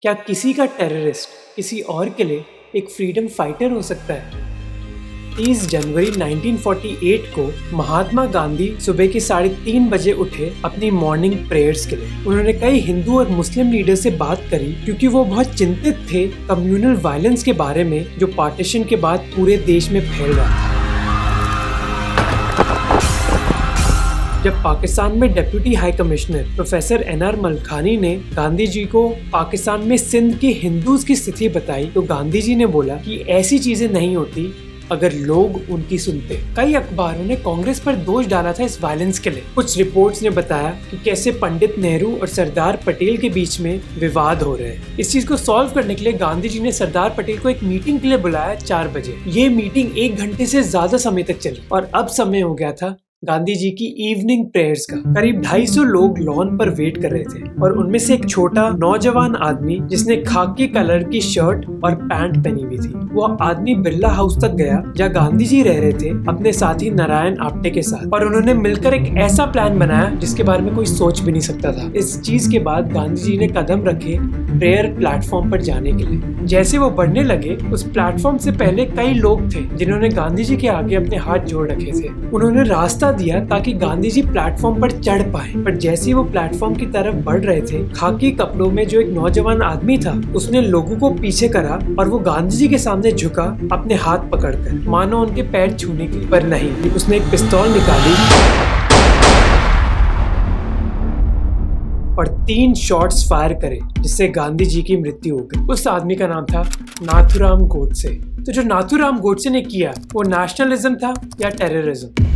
क्या किसी का टेररिस्ट किसी और के लिए एक फ्रीडम फाइटर हो सकता है? 30 जनवरी 1948 को महात्मा गांधी सुबह के 3:30 बजे उठे अपनी मॉर्निंग प्रेयर्स के लिए। उन्होंने कई हिंदू और मुस्लिम लीडर से बात करी क्योंकि वो बहुत चिंतित थे कम्युनल वायलेंस के बारे में जो पार्टीशन के बाद पूरे देश में फैल रहा था। जब पाकिस्तान में deputy high commissioner professor NR Malkhani ने गांधी जी को पाकिस्तान में सिंध के हिंदूज की स्थिति बताई तो गांधी जी ने बोला कि ऐसी चीजें नहीं होती अगर लोग उनकी सुनते। कई अखबारों ने कांग्रेस पर दोष डाला था इस वायलेंस के लिए। कुछ रिपोर्ट्स ने बताया कि कैसे पंडित नेहरू और सरदार पटेल के बीच में विवाद हो रहे हैं। इस चीज को सॉल्व करने के लिए गांधी जी ने सरदार पटेल को एक मीटिंग के लिए बुलाया 4 बजे। ये मीटिंग 1 घंटे से ज्यादा समय तक चली और अब समय हो गया था गांधी जी की इवनिंग प्रेयर्स का। करीब 250 लोग लॉन पर वेट कर रहे थे और उनमें से एक छोटा नौजवान आदमी जिसने खाकी कलर की शर्ट और पैंट पहनी हुई थी, वो आदमी बिरला हाउस तक गया जहाँ गांधी जी रह रहे थे अपने साथी नारायण आप्टे के साथ, और उन्होंने मिलकर एक ऐसा प्लान बनाया जिसके बारे में कोई सोच भी नहीं सकता था। इस चीज के बाद गांधी जी ने कदम रखे प्रेयर प्लेटफॉर्म पर जाने के लिए। जैसे वो बढ़ने लगे उस प्लेटफॉर्म से पहले कई लोग थे जिन्होंने गांधी जी के आगे अपने हाथ जोड़ रखे थे। उन्होंने रास्ता दिया ताकि गांधी जी प्लेटफॉर्म पर चढ़ पाए, पर जैसे ही वो प्लेटफॉर्म की तरफ बढ़ रहे थे, खाकी कपड़ों में जो एक नौजवान आदमी था उसने लोगों को पीछे करा और वो गांधी जी के सामने झुका अपने हाथ पकड़कर, मानो उनके पैर छूने के लिए। पर नहीं, उसने एक पिस्तौल निकाली और 3 शॉट्स फायर करे जिससे गांधी जी की मृत्यु हो गई। उस आदमी का नाम था नाथूराम गोडसे। तो जो नाथूराम गोडसे ने किया वो नेशनलिज्म था या टेररिज्म?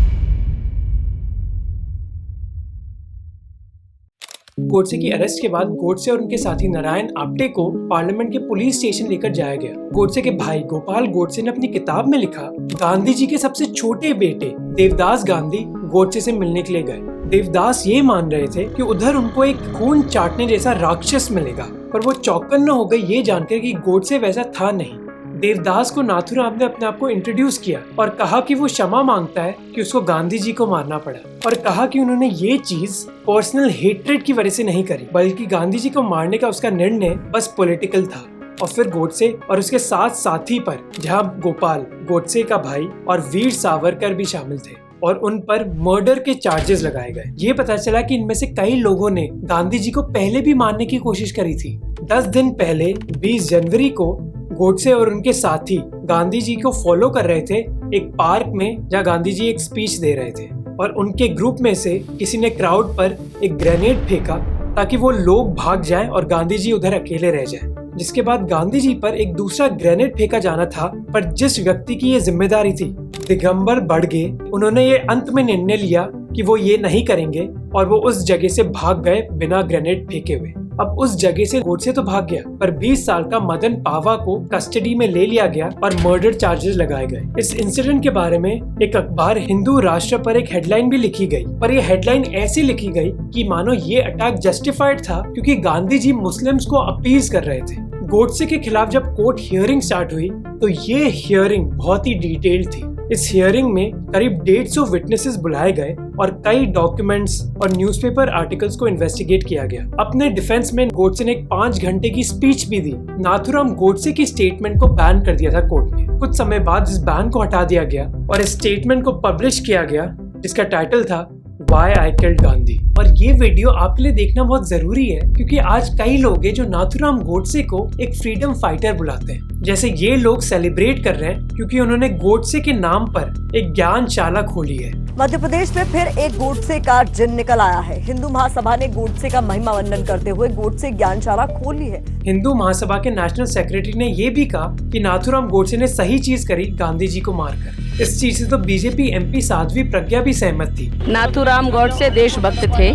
गोडसे की अरेस्ट के बाद गोडसे और उनके साथी नारायण आप्टे को पार्लियामेंट के पुलिस स्टेशन लेकर जाया गया। गोडसे के भाई गोपाल गोडसे ने अपनी किताब में लिखा, गांधी जी के सबसे छोटे बेटे देवदास गांधी गोडसे से मिलने के लिए गए। देवदास ये मान रहे थे कि उधर उनको एक खून चाटने जैसा राक्षस मिलेगा, पर वो चौकन्ना हो गए ये जानकर कि गोडसे वैसा था नहीं। देवदास को नाथूराम ने अपने आप को इंट्रोड्यूस किया और कहा कि वो क्षमा मांगता है कि उसको गांधी जी को मारना पड़ा, और कहा कि उन्होंने ये चीज पर्सनल हेट्रेड की वजह से नहीं करी, बल्कि गांधी जी को मारने का उसका निर्णय बस पॉलिटिकल था। और फिर गोडसे और उसके 7 साथी पर, जहां गोपाल गोडसे का भाई और वीर सावरकर भी शामिल थे, और उन पर मर्डर के चार्जेस लगाए गए। ये पता चला कि इनमें से कई लोगों ने गांधी जी को पहले भी मारने की कोशिश करी थी। 10 दिन पहले 20 जनवरी को गोडसे और उनके साथी गांधी जी को फॉलो कर रहे थे एक पार्क में जहां गांधी जी एक स्पीच दे रहे थे, और उनके ग्रुप में से किसी ने क्राउड पर एक ग्रेनेड फेंका ताकि वो लोग भाग जाएं और गांधी जी उधर अकेले रह जाएं। जिसके बाद गांधी जी पर एक दूसरा ग्रेनेड फेंका जाना था, पर जिस व्यक्ति की ये जिम्मेदारी थी दिगंबर बड़गे, उन्होंने ये अंत में निर्णय लिया कि वो ये नहीं करेंगे और वो उस जगह से भाग गए बिना ग्रेनेड फेंके हुए। अब उस जगह से गोडसे तो भाग गया, पर 20 साल का मदन पावा को कस्टडी में ले लिया गया और मर्डर चार्जेस लगाए गए। इस इंसिडेंट के बारे में एक अखबार हिंदू राष्ट्र पर एक हेडलाइन भी लिखी गई, पर ये हेडलाइन ऐसी लिखी गई कि मानो ये अटैक जस्टिफाइड था क्योंकि गांधी जी मुस्लिम्स को अपीज कर रहे थे। गोडसे के खिलाफ जब कोर्ट हियरिंग स्टार्ट हुई तो ये हियरिंग बहुत ही डिटेल्ड थी। इस हियरिंग में करीब 150 विटनेसेस बुलाए गए और कई डॉक्यूमेंट्स और न्यूज़पेपर आर्टिकल्स को इन्वेस्टिगेट किया गया। अपने डिफेंस में गोडसे ने एक 5 घंटे की स्पीच भी दी। नाथूराम गोडसे की स्टेटमेंट को बैन कर दिया था कोर्ट ने। कुछ समय बाद इस बैन को हटा दिया गया और इस स्टेटमेंट को पब्लिश किया गया जिसका टाइटल था Why I Killed Gandhi। और ये वीडियो आपके लिए देखना बहुत जरूरी है क्योंकि आज कई लोग हैं जो नाथूराम गोडसे को एक फ्रीडम फाइटर बुलाते हैं। जैसे ये लोग सेलिब्रेट कर रहे हैं क्योंकि उन्होंने गोडसे के नाम पर एक ज्ञानशाला खोली है। मध्य प्रदेश में फिर एक गोडसे का जिन निकल आया है। हिंदू महासभा ने गोडसे का महिमा वंदन करते हुए गोडसे ज्ञानशाला खोल ली है। हिंदू महासभा के नेशनल सेक्रेटरी ने ये भी कहा कि नाथूराम गोडसे ने सही चीज करी गांधी जी को मारकर। इस चीज से तो बीजेपी MP साध्वी प्रज्ञा भी सहमत थी। नाथूराम गोडसे देशभक्त थे,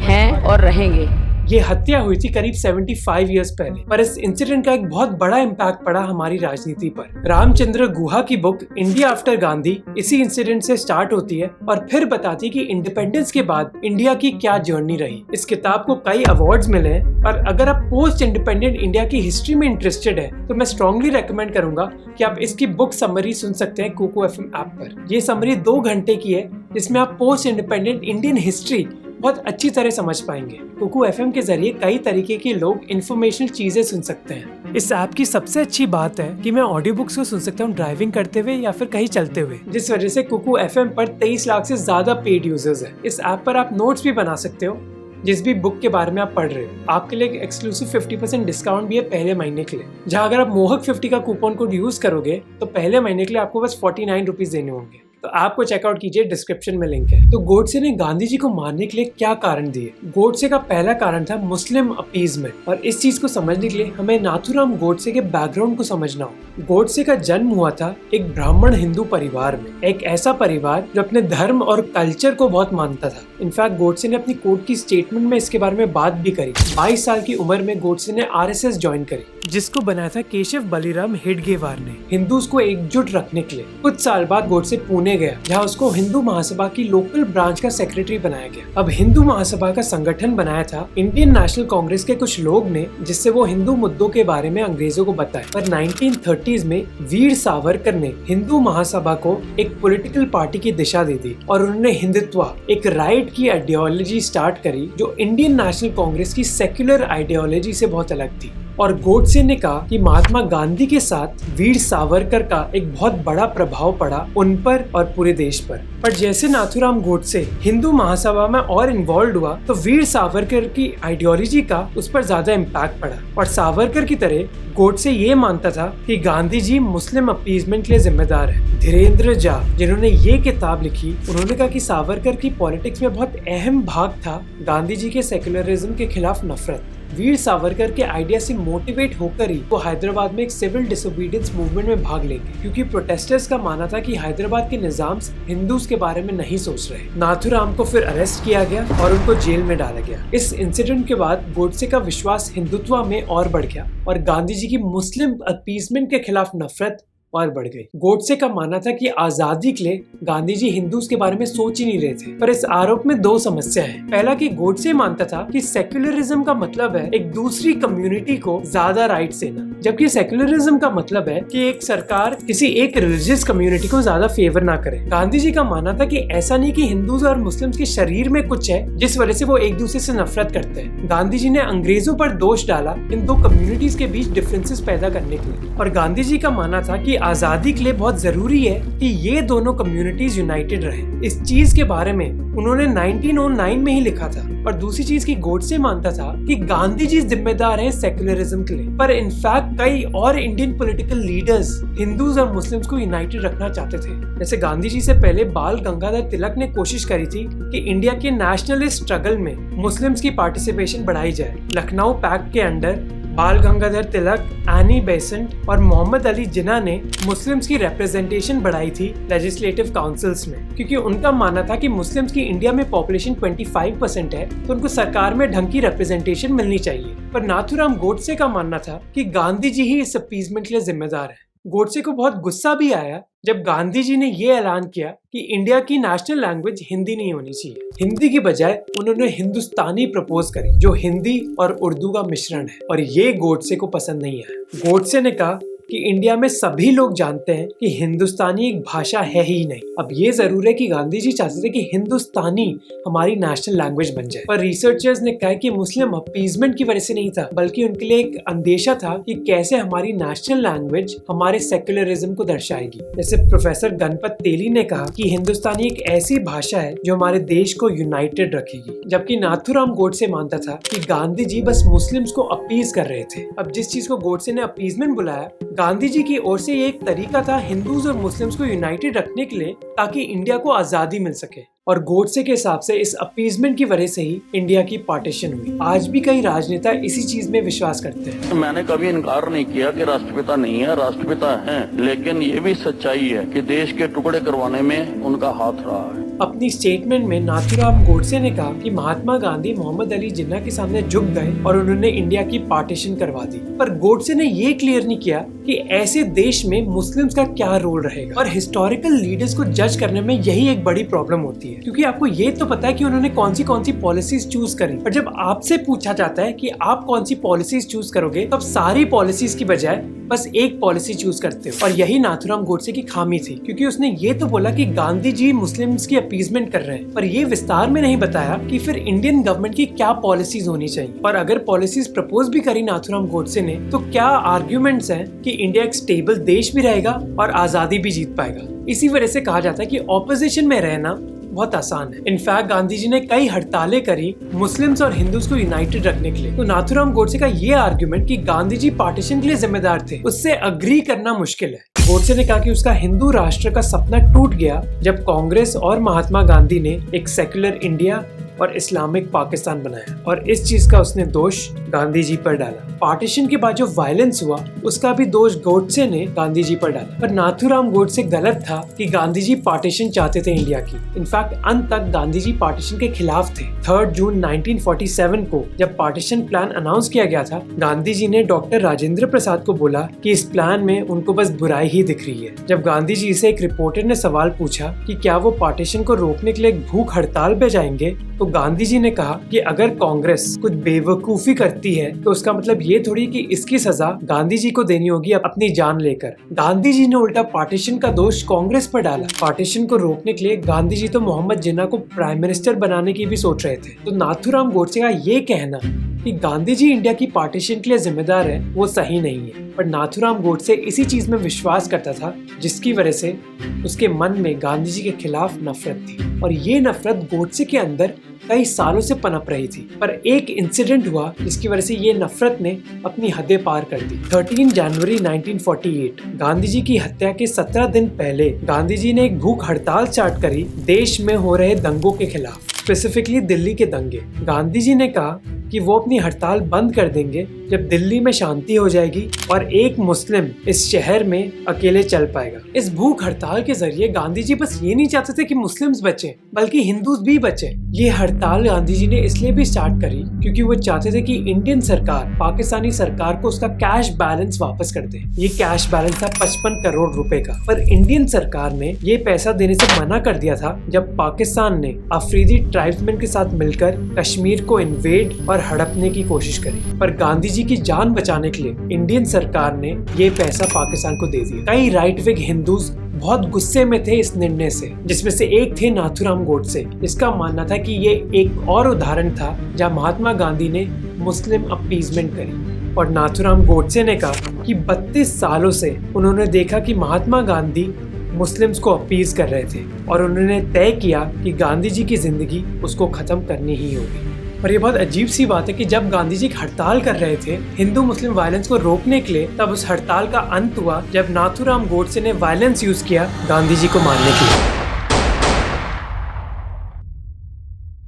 हैं और रहेंगे। ये हत्या हुई थी करीब 75 इयर्स पहले, पर इस इंसिडेंट का एक बहुत बड़ा इम्पैक्ट पड़ा हमारी राजनीति पर। रामचंद्र गुहा की बुक इंडिया आफ्टर गांधी इसी इंसिडेंट से स्टार्ट होती है और फिर बताती है कि इंडिपेंडेंस के बाद इंडिया की क्या जर्नी रही। इस किताब को कई अवार्ड्स मिले हैं, और अगर आप पोस्ट इंडिपेंडेंट इंडिया की हिस्ट्री में इंटरेस्टेड है तो मैं स्ट्रांगली रेकमेंड करूंगा कि आप इसकी बुक समरी सुन सकते हैं कोको FM ऐप पर। ये समरी 2 घंटे की है जिसमें आप पोस्ट इंडिपेंडेंट इंडियन हिस्ट्री बहुत अच्छी तरह समझ पाएंगे। कुकू एफएम के जरिए कई तरीके के लोग इन्फॉर्मेशनल चीजें सुन सकते हैं। इस ऐप की सबसे अच्छी बात है कि मैं ऑडियो बुक्स को सुन सकता हूँ ड्राइविंग करते हुए या फिर कहीं चलते हुए, जिस वजह से कुकू एफएम पर 23 लाख से ज्यादा पेड यूजर्स हैं। इस ऐप पर आप नोट्स भी बना सकते हो जिस भी बुक के बारे में आप पढ़ रहे हो। आपके लिए एक एक्सक्लूसिव 50% डिस्काउंट भी है पहले महीने के लिए, जहां अगर आप मोहक 50 का कूपन कोड यूज करोगे तो पहले महीने के लिए आपको बस 49 रुपीज देने होंगे। तो आपको चेकआउट कीजिए, डिस्क्रिप्शन में लिंक है। तो गोडसे ने गांधी जी को मारने के लिए क्या कारण दिए? गोडसे का पहला कारण था मुस्लिम अपीजमेंट, और इस चीज को समझने के लिए हमें नाथूराम गोडसे के बैकग्राउंड को समझना हो। गोडसे का जन्म हुआ था एक ब्राह्मण हिंदू परिवार में, एक ऐसा परिवार जो अपने धर्म और कल्चर को बहुत मानता था। इनफैक्ट गोडसे ने अपनी कोर्ट की स्टेटमेंट में इसके बारे में बात भी करी। 22 साल की उम्र में गोडसे ने आरएसएस ज्वाइन करी, जिसको बनाया था केशव बलिराम हेडगेवार ने, हिंदूज को एकजुट रखने के लिए। कुछ साल बाद गोडसे पुणे गया, जहाँ उसको हिंदू महासभा की लोकल ब्रांच का सेक्रेटरी बनाया गया। अब हिंदू महासभा का संगठन बनाया था इंडियन नेशनल कांग्रेस के कुछ लोग ने, जिससे वो हिंदू मुद्दों के बारे में अंग्रेजों को बताए। पर 1930s में वीर सावरकर ने हिंदू महासभा को एक पॉलिटिकल पार्टी की दिशा दे दी और उन्होंने हिंदुत्व, एक राइट की आइडियोलॉजी स्टार्ट करी जो इंडियन नेशनल कांग्रेस की सेक्युलर आइडियोलॉजी से बहुत अलग थी। और गोडसे ने कहा कि महात्मा गांधी के साथ वीर सावरकर का एक बहुत बड़ा प्रभाव पड़ा उन पर और पूरे देश पर। पर जैसे नाथूराम गोडसे हिंदू महासभा में और इन्वॉल्व हुआ तो वीर सावरकर की आइडियोलॉजी का उस पर ज्यादा इम्पैक्ट पड़ा। और सावरकर की तरह गोडसे ये मानता था कि गांधी जी मुस्लिम अपीजमेंट के लिए जिम्मेदार है। धीरेन्द्र झा, जिन्होंने ये किताब लिखी, उन्होंने कहा कि सावरकर की पॉलिटिक्स में बहुत अहम भाग था गांधी जी के सेक्युलरिज्म के खिलाफ नफरत। वीर सावरकर के आइडिया से मोटिवेट होकर ही वो हैदराबाद में एक सिविल डिसोबीडियंस मूवमेंट में भाग लेंगे, क्योंकि प्रोटेस्टर्स का मानना था कि हैदराबाद के निजाम हिंदूज के बारे में नहीं सोच रहे। नाथूराम को फिर अरेस्ट किया गया और उनको जेल में डाला गया। इस इंसिडेंट के बाद गोडसे का विश्वास हिंदुत्व में और बढ़ गया और गांधी जी की मुस्लिम अपीजमेंट के खिलाफ नफरत और बढ़ गई। गोडसे का मानना था कि आजादी के लिए गांधी जी हिंदूज के बारे में सोच ही नहीं रहे थे। पर इस आरोप में दो समस्या है। पहला कि गोडसे मानता था कि सेक्युलरिज्म का मतलब है एक दूसरी कम्युनिटी को ज्यादा राइट्स देना, जबकि सेक्युलरिज्म का मतलब है कि एक सरकार किसी एक रिलीजियस कम्युनिटी को ज्यादा फेवर ना करे। गांधी जी का मानना था कि ऐसा नहीं कि हिंदूज और मुस्लिम्स के शरीर में कुछ है जिस वजह से वो एक दूसरे से नफरत करते हैं। गांधी जी ने अंग्रेजों पर दोष डाला इन दो कम्युनिटीज के बीच डिफरेंसेस पैदा करने के लिए। और गांधी जी का मानना था कि आजादी के लिए बहुत जरूरी है कि ये दोनों कम्युनिटीज यूनाइटेड रहे। इस चीज के बारे में उन्होंने 1909 में ही लिखा था। और दूसरी चीज की गोडसे मानता था कि गांधी जी जिम्मेदार हैं सेक्युलरिज्म के लिए, पर इनफैक्ट कई और इंडियन पॉलिटिकल लीडर्स हिंदूज और मुस्लिम्स को यूनाइटेड रखना चाहते थे। जैसे गांधी जी से पहले बाल गंगाधर तिलक ने कोशिश करी थी कि इंडिया के नेशनलिस्ट स्ट्रगल में मुस्लिम्स की पार्टिसिपेशन बढ़ाई जाए। लखनऊ पैक्ट के अंडर बाल गंगाधर तिलक, एनी बेसेंट और मोहम्मद अली जिन्ना ने मुस्लिम्स की रिप्रेजेंटेशन बढ़ाई थी लेजिस्लेटिव काउंसिल्स में, क्योंकि उनका मानना था कि मुस्लिम्स की इंडिया में पॉपुलेशन 25% है तो उनको सरकार में ढंग की रिप्रेजेंटेशन मिलनी चाहिए। पर नाथूराम गोडसे का मानना था कि गांधी जी ही इस अपीजमेंट के लिए जिम्मेदार है। गोडसे को बहुत गुस्सा भी आया जब गांधी जी ने ये ऐलान किया कि इंडिया की नेशनल लैंग्वेज हिंदी नहीं होनी चाहिए। हिंदी की बजाय उन्होंने हिंदुस्तानी प्रपोज करी, जो हिंदी और उर्दू का मिश्रण है, और ये गोडसे को पसंद नहीं आया। गोडसे ने कहा कि इंडिया में सभी लोग जानते हैं कि हिंदुस्तानी एक भाषा है ही नहीं। अब ये जरूर है कि गांधी जी चाहते थे कि हिंदुस्तानी हमारी नेशनल लैंग्वेज बन जाए, पर रिसर्चर्स ने कहा कि मुस्लिम अपीजमेंट की वजह से नहीं था, बल्कि उनके लिए एक अंदेशा था कि कैसे हमारी नेशनल लैंग्वेज हमारे सेक्युलरिज्म को दर्शाएगी। जैसे प्रोफेसर गणपत तेली ने कहा कि हिंदुस्तानी एक ऐसी भाषा है जो हमारे देश को यूनाइटेड रखेगी, जबकि नाथूराम गोडसे मानता था कि गांधी जी बस मुस्लिम्स को अपीज कर रहे थे। अब जिस चीज को गोडसे ने अपीजमेंट बुलाया, गांधी जी की ओर से ये एक तरीका था हिंदूज और मुस्लिम्स को यूनाइटेड रखने के लिए, ताकि इंडिया को आजादी मिल सके। और गोडसे के हिसाब से इस अपीजमेंट की वजह से ही इंडिया की पार्टीशन हुई। आज भी कई राजनेता इसी चीज में विश्वास करते हैं। मैंने कभी इनकार नहीं किया कि राष्ट्रपिता नहीं है, राष्ट्रपिता हैं, लेकिन ये भी सच्चाई है कि देश के टुकड़े करवाने में उनका हाथ रहा है। अपनी स्टेटमेंट में नाथूराम गोडसे ने कहा कि महात्मा गांधी मोहम्मद अली जिन्ना के सामने झुक गए और उन्होंने इंडिया की पार्टीशन करवा दी। पर गोडसे ने ये क्लियर नहीं किया कि ऐसे देश में मुस्लिम्स का क्या रोल रहेगा। और हिस्टोरिकल लीडर्स को जज करने में यही एक बड़ी प्रॉब्लम होती है, क्योंकि आपको ये तो पता है कि उन्होंने कौन सी पॉलिसीज चूज करी, पर जब आपसे पूछा जाता है कि आप कौन सी पॉलिसीज चूज करोगे, तो आप सारी पॉलिसीज की बजाय बस एक पॉलिसी चूज करते हो। और यही नाथुराम गोडसे की खामी थी, क्योंकि उसने ये तो बोला कि गांधी जी मुस्लिम्स की अपीजमेंट कर रहे हैं, पर ये विस्तार में नहीं बताया कि फिर इंडियन गवर्नमेंट की क्या पॉलिसीज होनी चाहिए। और अगर पॉलिसीज प्रपोज भी करी नाथुराम गोडसे ने, तो क्या आर्ग्यूमेंट्स हैं कि इंडिया एक स्टेबल देश भी रहेगा और आजादी भी जीत पाएगा। इसी वजह से कहा जाता है कि ऑपोजिशन में रहना बहुत आसान है। इनफैक्ट गांधी जी ने कई हड़तालें करी मुस्लिम्स और हिंदूज को यूनाइटेड रखने के लिए। तो नाथुराम गोडसे का ये आर्गुमेंट कि गांधी जी पार्टीशन के लिए जिम्मेदार थे, उससे अग्री करना मुश्किल है। गोडसे ने कहा कि उसका हिंदू राष्ट्र का सपना टूट गया जब कांग्रेस और महात्मा गांधी ने एक सेक्युलर इंडिया और इस्लामिक पाकिस्तान बनाया, और इस चीज का उसने दोष गांधी जी पर डाला। पार्टीशन के बाद जो वायलेंस हुआ उसका भी दोष गोडसे ने गांधी जी पर डाला। पर नाथुराम गोडसे गलत था कि गांधी जी पार्टीशन चाहते थे इंडिया की। इनफैक्ट अंत तक गांधी जी पार्टीशन के खिलाफ थे। 3 जून 1947 को जब पार्टीशन प्लान अनाउंस किया गया था, गांधी जी ने डॉक्टर राजेंद्र प्रसाद को बोला कि इस प्लान में उनको बस बुराई ही दिख रही है। जब गांधी जी से एक रिपोर्टर ने सवाल पूछा कि क्या वो पार्टीशन को रोकने के लिए एक भूख हड़ताल पे जाएंगे, तो गांधी जी ने कहा कि अगर कांग्रेस कुछ बेवकूफी करती है तो उसका मतलब ये थोड़ी कि इसकी सजा गांधी जी को देनी होगी अपनी जान लेकर। गांधी जी ने उल्टा पार्टीशन का दोष कांग्रेस पर डाला। पार्टीशन को रोकने के लिए गांधी जी तो मोहम्मद जिन्ना को प्राइम मिनिस्टर बनाने की भी सोच रहे थे। तो नाथुराम गोडसे का ये कहना कि गांधी जी इंडिया की पार्टीशन के लिए जिम्मेदार है, वो सही नहीं है। पर नाथुराम गोडसे इसी चीज में विश्वास करता था जिसकी वजह से उसके मन में गांधी जी के खिलाफ नफरत थी, और ये नफरत गोडसे के अंदर कई सालों से पनप रही थी। पर एक इंसिडेंट हुआ जिसकी वजह से ये नफरत ने अपनी हदें पार कर दी। 13 जनवरी 1948 गांधी जी की हत्या के 17 दिन पहले गांधी जी ने एक भूख हड़ताल स्टार्ट करी देश में हो रहे दंगों के खिलाफ, स्पेसिफिकली दिल्ली के दंगे। गांधी जी ने कहा कि वो अपनी हड़ताल बंद कर देंगे जब दिल्ली में शांति हो जाएगी और एक मुस्लिम इस शहर में अकेले चल पाएगा। इस भूख हड़ताल के जरिए गांधी जी बस ये नहीं चाहते थे कि मुस्लिम्स बचे, बल्कि हिंदूज भी बचे। ये हड़ताल गांधी जी ने इसलिए भी स्टार्ट करी क्योंकि वो चाहते थे कि इंडियन सरकार पाकिस्तानी सरकार को उसका कैश बैलेंस वापस कर दे। ये कैश बैलेंस था 55 करोड़ रुपए का, पर इंडियन सरकार ने ये पैसा देने से मना कर दिया था जब पाकिस्तान ने अफरीदी ट्राइब्समैन के साथ मिलकर कश्मीर को इन्वेड और हड़पने की कोशिश करी। पर गांधी जी की जान बचाने के लिए इंडियन सरकार ने ये पैसा पाकिस्तान को दे दिया। कई राइट विंग हिंदूज बहुत गुस्से में थे इस निर्णय से, जिसमें से एक थे नाथुराम गोडसे। इसका मानना था कि ये एक और उदाहरण था जहां महात्मा गांधी ने मुस्लिम अपीजमेंट करी। और नाथुराम गोडसे ने कहा कि 32 सालों से उन्होंने देखा कि महात्मा गांधी मुस्लिम्स को अपीज कर रहे थे, और उन्होंने तय किया कि गांधी जी की जिंदगी उसको खत्म करनी ही होगी। और ये बहुत अजीब सी बात है कि जब गांधी जी हड़ताल कर रहे थे हिंदू मुस्लिम वायलेंस को रोकने के लिए, तब उस हड़ताल का अंत हुआ जब नाथुराम गोडसे ने वायलेंस यूज किया गांधी जी को मारने के लिए।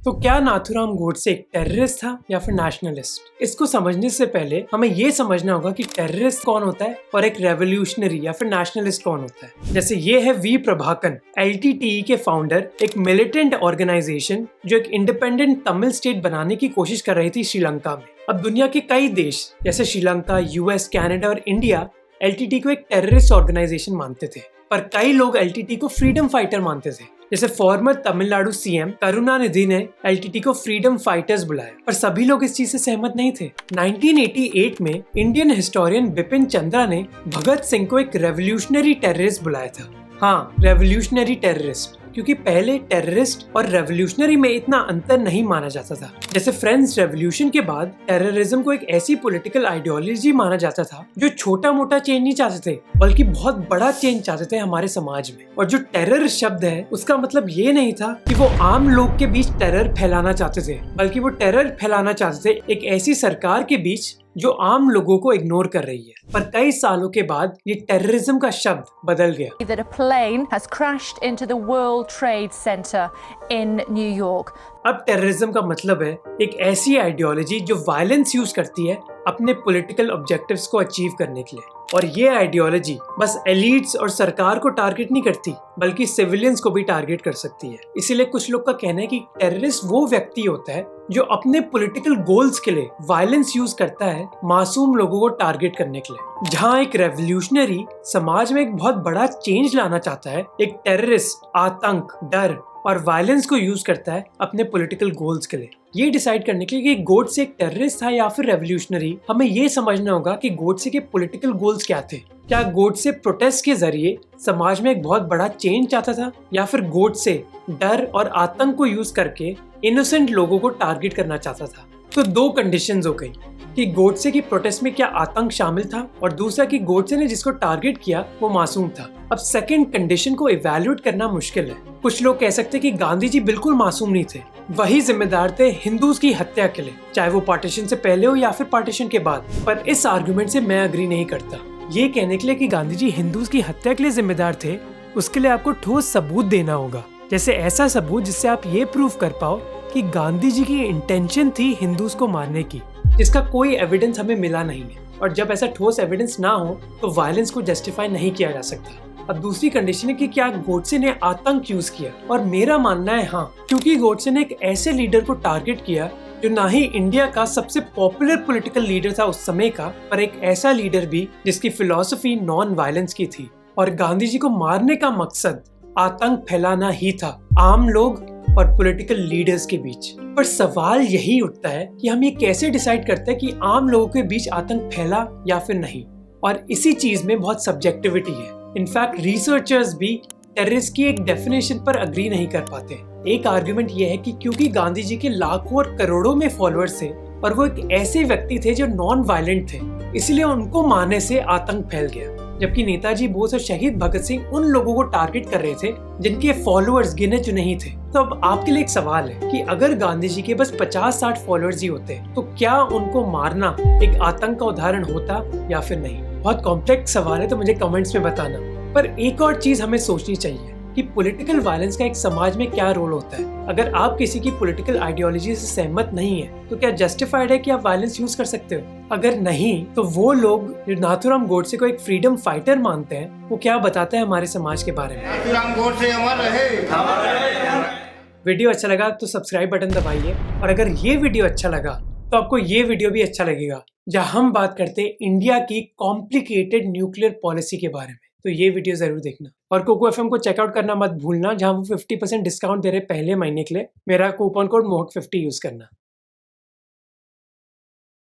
तो क्या नाथुराम गोडसे एक टेररिस्ट था या फिर नेशनलिस्ट? इसको समझने से पहले हमें ये समझना होगा कि टेररिस्ट कौन होता है और एक रेवोल्यूशनरी या फिर नेशनलिस्ट कौन होता है। जैसे ये है वी प्रभाकन, LTTE के फाउंडर, एक मिलिटेंट ऑर्गेनाइजेशन जो एक इंडिपेंडेंट तमिल स्टेट बनाने की कोशिश कर रही थी श्रीलंका में। अब दुनिया के कई देश जैसे श्रीलंका, US, कनाडा और इंडिया LTTE को एक टेररिस्ट ऑर्गेनाइजेशन मानते थे, पर कई लोग LTTE को फ्रीडम फाइटर मानते थे। जैसे फॉर्मर तमिलनाडु CM करुणानिधि ने LTTE को फ्रीडम फाइटर्स बुलाया, पर सभी लोग इस चीज से सहमत नहीं थे। 1988 में इंडियन हिस्टोरियन बिपिन चंद्रा ने भगत सिंह को एक रेवोल्यूशनरी टेररिस्ट बुलाया था। हाँ, रेवोल्यूशनरी टेररिस्ट, क्योंकि पहले टेररिस्ट और रेवोल्यूशनरी में इतना अंतर नहीं माना जाता था। जैसे फ्रेंच रेवोल्यूशन के बाद टेररिज्म को एक ऐसी पॉलिटिकल आइडियोलॉजी माना जाता था जो छोटा मोटा चेंज नहीं चाहते थे, बल्कि बहुत बड़ा चेंज चाहते थे हमारे समाज में। और जो टेरर शब्द है उसका मतलब ये नहीं था कि वो आम लोग के बीच टेरर फैलाना चाहते थे, बल्कि वो टेरर फैलाना चाहते थे एक ऐसी सरकार के बीच जो आम लोगों को इग्नोर कर रही है। पर कई सालों के बाद ये टेररिज्म का शब्द बदल गया। That a plane has crashed into the World Trade Center in New York. अब टेररिज्म का मतलब है एक ऐसी आइडियोलॉजी जो वायलेंस यूज करती है अपने पॉलिटिकल ऑब्जेक्टिव्स को अचीव करने के लिए। और ये आइडियोलॉजी बस एलिट्स और सरकार को टारगेट नहीं करती बल्कि सिविलियंस को भी टारगेट कर सकती है। इसीलिए कुछ लोग का कहना है कि टेररिस्ट वो व्यक्ति होता है जो अपने पॉलिटिकल गोल्स के लिए वायलेंस यूज करता है मासूम लोगों को टारगेट करने के लिए। जहां एक रेवोल्यूशनरी समाज में एक बहुत बड़ा चेंज लाना चाहता है, एक टेररिस्ट आतंक, डर और वायलेंस को यूज करता है अपने पॉलिटिकल गोल्स के लिए। ये डिसाइड करने के लिए कि गोडसे एक टेररिस्ट था या फिर रेवोल्यूशनरी, हमें ये समझना होगा कि गोडसे के पॉलिटिकल गोल्स क्या थे। क्या गोडसे प्रोटेस्ट के जरिए समाज में एक बहुत बड़ा चेंज चाहता था या फिर गोडसे डर और आतंक को यूज करके इनोसेंट लोगों को टारगेट करना चाहता था। तो दो कंडीशंस हो गई कि गोडसे की प्रोटेस्ट में क्या आतंक शामिल था और दूसरा कि गोडसे ने जिसको टारगेट किया वो मासूम था। अब सेकंड कंडीशन को इवैल्यूएट करना मुश्किल है। कुछ लोग कह सकते हैं कि गांधी जी बिल्कुल मासूम नहीं थे, वही जिम्मेदार थे हिंदूज की हत्या के लिए, चाहे वो पार्टीशन से पहले हो या फिर पार्टीशन के बाद। पर इस आर्गुमेंट से मैं अग्री नहीं करता। ये कहने के लिए कि गांधी जी हिंदूज की हत्या के लिए जिम्मेदार थे, उसके लिए आपको ठोस सबूत देना होगा। जैसे ऐसा सबूत जिससे आप ये प्रूव कर पाओ कि गांधी जी की इंटेंशन थी हिंदूज को मारने की, जिसका कोई एविडेंस हमें मिला नहीं है। और जब ऐसा ठोस एविडेंस ना हो तो वायलेंस को जस्टिफाई नहीं किया जा सकता। अब दूसरी कंडीशन है कि क्या गोडसे ने आतंक यूज किया, और मेरा मानना है हाँ, क्योंकि गोडसे ने एक ऐसे लीडर को टारगेट किया जो ना ही इंडिया का सबसे पॉपुलर पॉलिटिकल लीडर था उस समय का, पर एक ऐसा लीडर भी जिसकी फिलॉसफी नॉन वायलेंस की थी। और गांधी जी को मारने का मकसद आतंक फैलाना ही था आम लोग और पॉलिटिकल लीडर्स के बीच। पर सवाल यही उठता है कि हम ये कैसे डिसाइड करते हैं कि आम लोगों के बीच आतंक फैला या फिर नहीं। और इसी चीज में बहुत सब्जेक्टिविटी है। इनफैक्ट रिसर्चर्स भी टेररिस्ट की एक डेफिनेशन पर अग्री नहीं कर पाते। एक आर्गुमेंट यह है कि क्योंकि गांधी जी के लाखों और करोड़ों में फॉलोअर्स थे और वो एक ऐसे व्यक्ति थे जो नॉन वायलेंट थे, इसलिए उनको मारने से आतंक फैल गया। जबकि नेताजी बोस और शहीद भगत सिंह उन लोगों को टारगेट कर रहे थे जिनके फॉलोअर्स गिने चुने ही थे। तो अब आपके लिए एक सवाल है कि अगर गांधी जी के बस 50-60 फॉलोअर्स ही होते तो क्या उनको मारना एक आतंक का उदाहरण होता या फिर नहीं? बहुत कॉम्प्लेक्स सवाल है, तो मुझे कमेंट्स में बताना। पर एक और चीज हमें सोचनी चाहिए कि पॉलिटिकल वायलेंस का एक समाज में क्या रोल होता है। अगर आप किसी की पॉलिटिकल आइडियोलॉजी से सहमत नहीं है तो क्या जस्टिफाइड है कि आप वायलेंस यूज कर सकते हो? अगर नहीं तो वो लोग जो नाथूराम गोडसे को एक फ्रीडम फाइटर मानते हैं वो क्या बताते हैं हमारे समाज के बारे में। नाथूराम गोडसे अमर रहे। वीडियो अच्छा लगा तो सब्सक्राइब बटन दबाइए, और अगर ये वीडियो अच्छा लगा तो आपको ये वीडियो भी अच्छा लगेगा जहां हम बात करते हैं इंडिया की कॉम्प्लिकेटेड न्यूक्लियर पॉलिसी के बारे में। तो ये वीडियो जरूर देखना, और कोको एफएम को चेकआउट करना मत भूलना, जहां वो 50% डिस्काउंट दे रहे पहले महीने के लिए। मेरा कूपन कोड mohak50 यूज करना।